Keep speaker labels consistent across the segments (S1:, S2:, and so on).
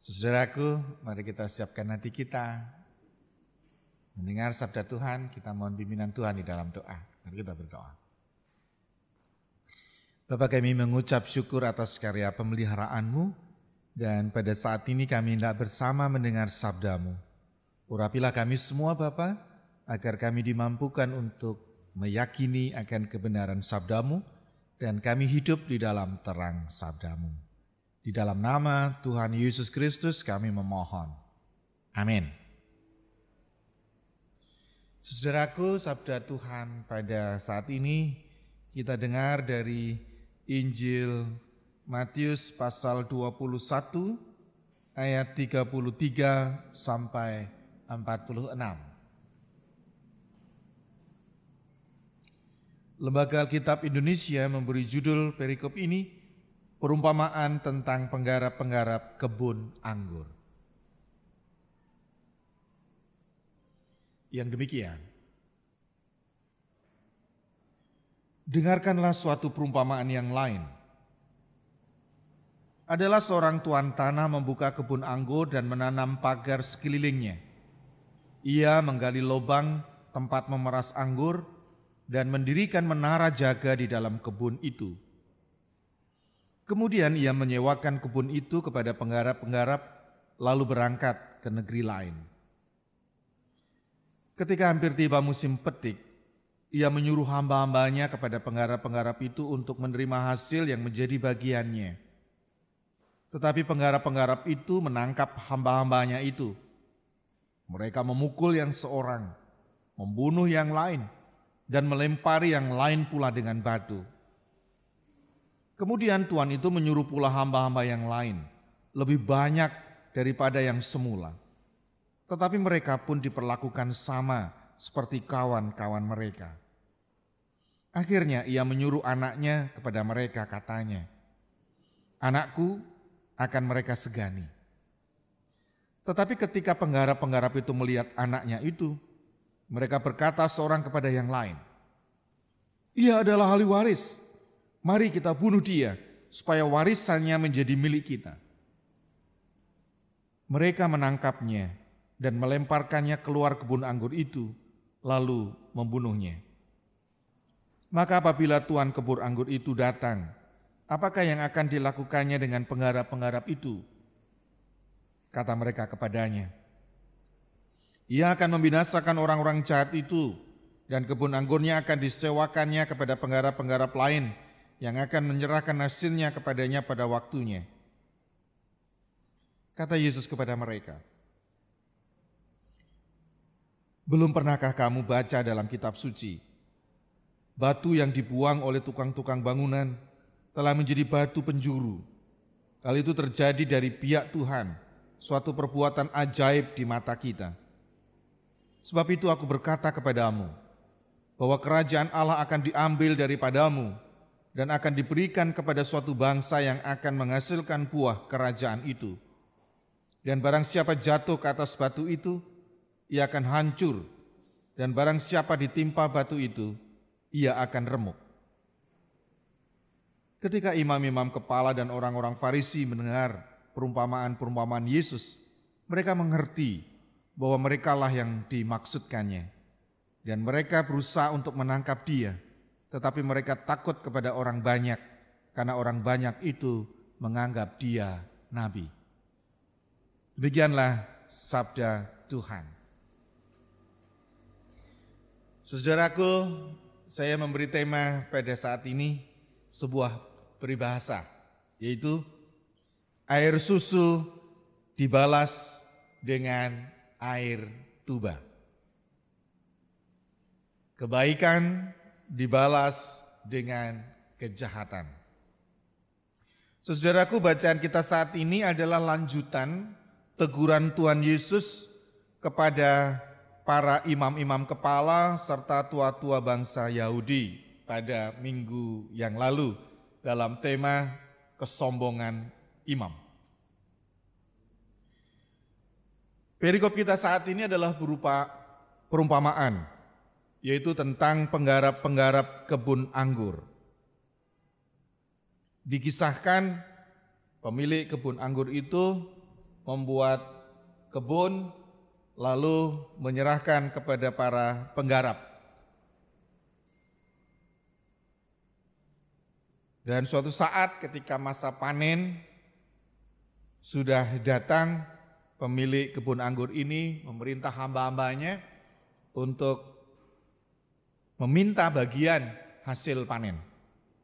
S1: Saudaraku, mari kita siapkan hati kita mendengar sabda Tuhan. Kita mohon bimbingan Tuhan di dalam doa. Mari kita berdoa. Bapa, kami mengucap syukur atas karya pemeliharaan-Mu, dan pada saat ini kami hendak bersama mendengar sabda-Mu. Urapilah kami semua Bapa, agar kami dimampukan untuk meyakini akan kebenaran sabda-Mu, dan kami hidup di dalam terang sabda-Mu. Di dalam nama Tuhan Yesus Kristus kami memohon. Amin. Saudaraku, sabda Tuhan pada saat ini kita dengar dari Injil Matius pasal 21 ayat 33 sampai 46. Lembaga Alkitab Indonesia memberi judul perikop ini perumpamaan tentang penggarap-penggarap kebun anggur. Yang demikian, dengarkanlah suatu perumpamaan yang lain. Adalah seorang tuan tanah membuka kebun anggur dan menanam pagar sekelilingnya. Ia menggali lubang tempat memeras anggur dan mendirikan menara jaga di dalam kebun itu. Kemudian ia menyewakan kebun itu kepada penggarap-penggarap, lalu berangkat ke negeri lain. Ketika hampir tiba musim petik, ia menyuruh hamba-hambanya kepada penggarap-penggarap itu untuk menerima hasil yang menjadi bagiannya. Tetapi penggarap-penggarap itu menangkap hamba-hambanya itu. Mereka memukul yang seorang, membunuh yang lain, dan melempari yang lain pula dengan batu. Kemudian Tuhan itu menyuruh pula hamba-hamba yang lain, lebih banyak daripada yang semula. Tetapi mereka pun diperlakukan sama seperti kawan-kawan mereka. Akhirnya ia menyuruh anaknya kepada mereka, katanya, "Anakku, akan mereka segani." Tetapi ketika penggarap-penggarap itu melihat anaknya itu, mereka berkata seorang kepada yang lain, "Ia adalah ahli waris. Mari kita bunuh dia, supaya warisannya menjadi milik kita." Mereka menangkapnya dan melemparkannya keluar kebun anggur itu, lalu membunuhnya. Maka apabila tuan kebun anggur itu datang, apakah yang akan dilakukannya dengan penggarap-penggarap itu? Kata mereka kepadanya, "Ia akan membinasakan orang-orang jahat itu, dan kebun anggurnya akan disewakannya kepada penggarap-penggarap lain, yang akan menyerahkan hasilnya kepadanya pada waktunya." Kata Yesus kepada mereka, "Belum pernahkah kamu baca dalam kitab suci, batu yang dibuang oleh tukang-tukang bangunan telah menjadi batu penjuru. Hal itu terjadi dari pihak Tuhan, suatu perbuatan ajaib di mata kita. Sebab itu aku berkata kepadamu, bahwa kerajaan Allah akan diambil daripadamu, dan akan diberikan kepada suatu bangsa yang akan menghasilkan buah kerajaan itu. Dan barang siapa jatuh ke atas batu itu, ia akan hancur, dan barang siapa ditimpa batu itu, ia akan remuk." Ketika imam-imam kepala dan orang-orang Farisi mendengar perumpamaan-perumpamaan Yesus, mereka mengerti bahwa merekalah yang dimaksudkannya, dan mereka berusaha untuk menangkap dia. Tetapi mereka takut kepada orang banyak, karena orang banyak itu menganggap dia nabi. Demikianlah sabda Tuhan. Saudaraku, saya memberi tema pada saat ini sebuah peribahasa, yaitu air susu dibalas dengan air tuba. Kebaikan dibalas dengan kejahatan. Saudaraku, bacaan kita saat ini adalah lanjutan teguran Tuhan Yesus kepada para imam-imam kepala serta tua-tua bangsa Yahudi pada minggu yang lalu dalam tema kesombongan imam. Perikop kita saat ini adalah berupa perumpamaan, yaitu tentang penggarap-penggarap kebun anggur. Dikisahkan pemilik kebun anggur itu membuat kebun, lalu menyerahkan kepada para penggarap. Dan suatu saat ketika masa panen sudah datang, pemilik kebun anggur ini memerintah hamba-hambanya untuk meminta bagian hasil panen.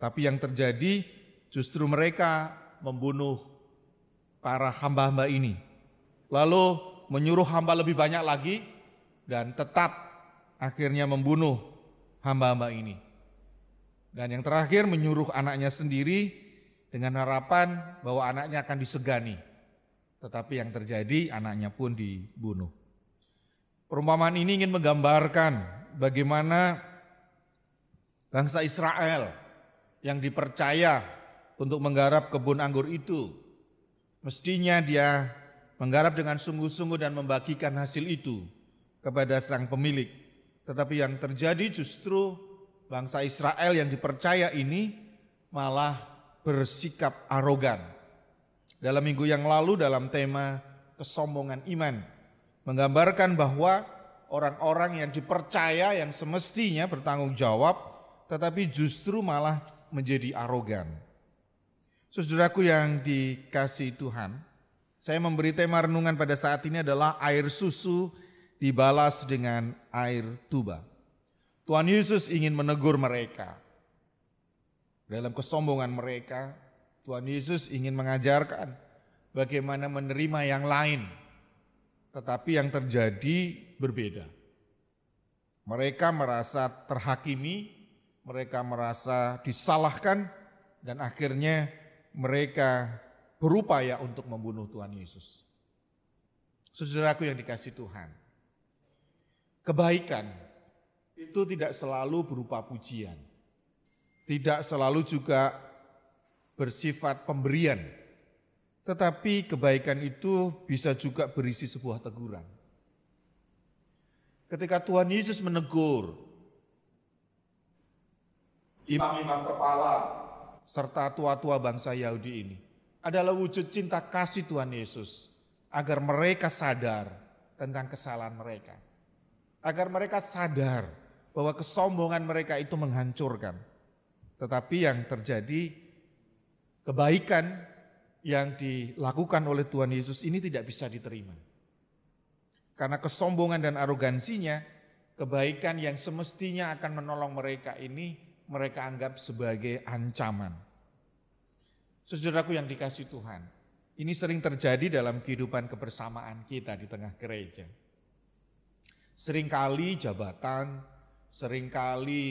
S1: Tapi yang terjadi justru mereka membunuh para hamba-hamba ini. Lalu menyuruh hamba lebih banyak lagi dan tetap akhirnya membunuh hamba-hamba ini. Dan yang terakhir menyuruh anaknya sendiri dengan harapan bahwa anaknya akan disegani. Tetapi yang terjadi anaknya pun dibunuh. Perumpamaan ini ingin menggambarkan bagaimana bangsa Israel yang dipercaya untuk menggarap kebun anggur itu, mestinya dia menggarap dengan sungguh-sungguh dan membagikan hasil itu kepada sang pemilik. Tetapi yang terjadi justru bangsa Israel yang dipercaya ini malah bersikap arogan. Dalam minggu yang lalu dalam tema kesombongan iman, menggambarkan bahwa orang-orang yang dipercaya yang semestinya bertanggung jawab, tetapi justru malah menjadi arogan. Saudaraku yang dikasihi Tuhan, saya memberi tema renungan pada saat ini adalah air susu dibalas dengan air tuba. Tuhan Yesus ingin menegur mereka. Dalam kesombongan mereka, Tuhan Yesus ingin mengajarkan bagaimana menerima yang lain. Tetapi yang terjadi berbeda. Mereka merasa terhakimi, mereka merasa disalahkan, dan akhirnya mereka berupaya untuk membunuh Tuhan Yesus. Saudaraku yang dikasihi Tuhan, kebaikan itu tidak selalu berupa pujian, tidak selalu juga bersifat pemberian, tetapi kebaikan itu bisa juga berisi sebuah teguran. Ketika Tuhan Yesus menegur imam-imam kepala serta tua-tua bangsa Yahudi ini, adalah wujud cinta kasih Tuhan Yesus agar mereka sadar tentang kesalahan mereka, agar mereka sadar bahwa kesombongan mereka itu menghancurkan. Tetapi yang terjadi, kebaikan yang dilakukan oleh Tuhan Yesus ini tidak bisa diterima. Karena kesombongan dan arogansinya, kebaikan yang semestinya akan menolong mereka ini, mereka anggap sebagai ancaman. Saudaraku yang dikasihi Tuhan, ini sering terjadi dalam kehidupan kebersamaan kita di tengah gereja. Seringkali jabatan, seringkali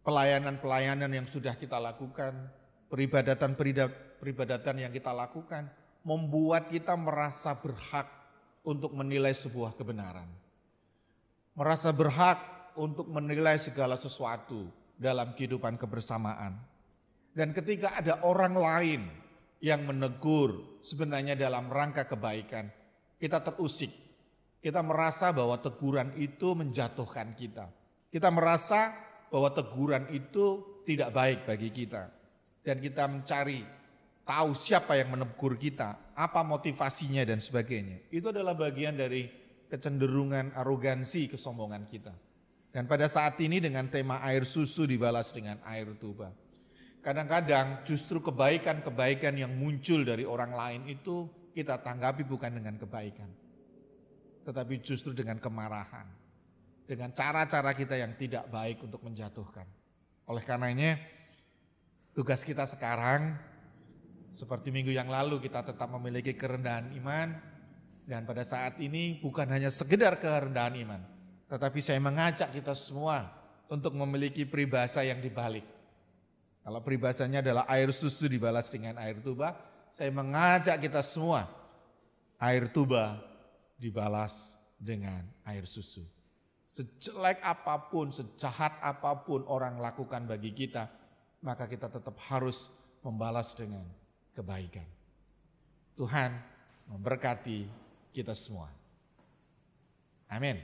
S1: pelayanan-pelayanan yang sudah kita lakukan, peribadatan yang kita lakukan, membuat kita merasa berhak untuk menilai sebuah kebenaran. Merasa berhak untuk menilai segala sesuatu dalam kehidupan kebersamaan. Dan ketika ada orang lain yang menegur sebenarnya dalam rangka kebaikan, kita terusik. Kita merasa bahwa teguran itu menjatuhkan kita. Kita merasa bahwa teguran itu tidak baik bagi kita. Dan kita mencari tahu siapa yang menegur kita, apa motivasinya dan sebagainya. Itu adalah bagian dari kecenderungan arogansi, kesombongan kita. Dan pada saat ini dengan tema air susu dibalas dengan air tuba. Kadang-kadang justru kebaikan-kebaikan yang muncul dari orang lain itu kita tanggapi bukan dengan kebaikan, tetapi justru dengan kemarahan, dengan cara-cara kita yang tidak baik untuk menjatuhkan. Oleh karenanya, tugas kita sekarang, seperti minggu yang lalu kita tetap memiliki kerendahan iman, dan pada saat ini bukan hanya sekedar kerendahan iman, tetapi saya mengajak kita semua untuk memiliki peribahasa yang dibalik. Kalau peribahasanya adalah air susu dibalas dengan air tuba, saya mengajak kita semua, air tuba dibalas dengan air susu. Sejelek apapun, sejahat apapun orang lakukan bagi kita, maka kita tetap harus membalas dengan kebaikan. Tuhan memberkati kita semua. Amin.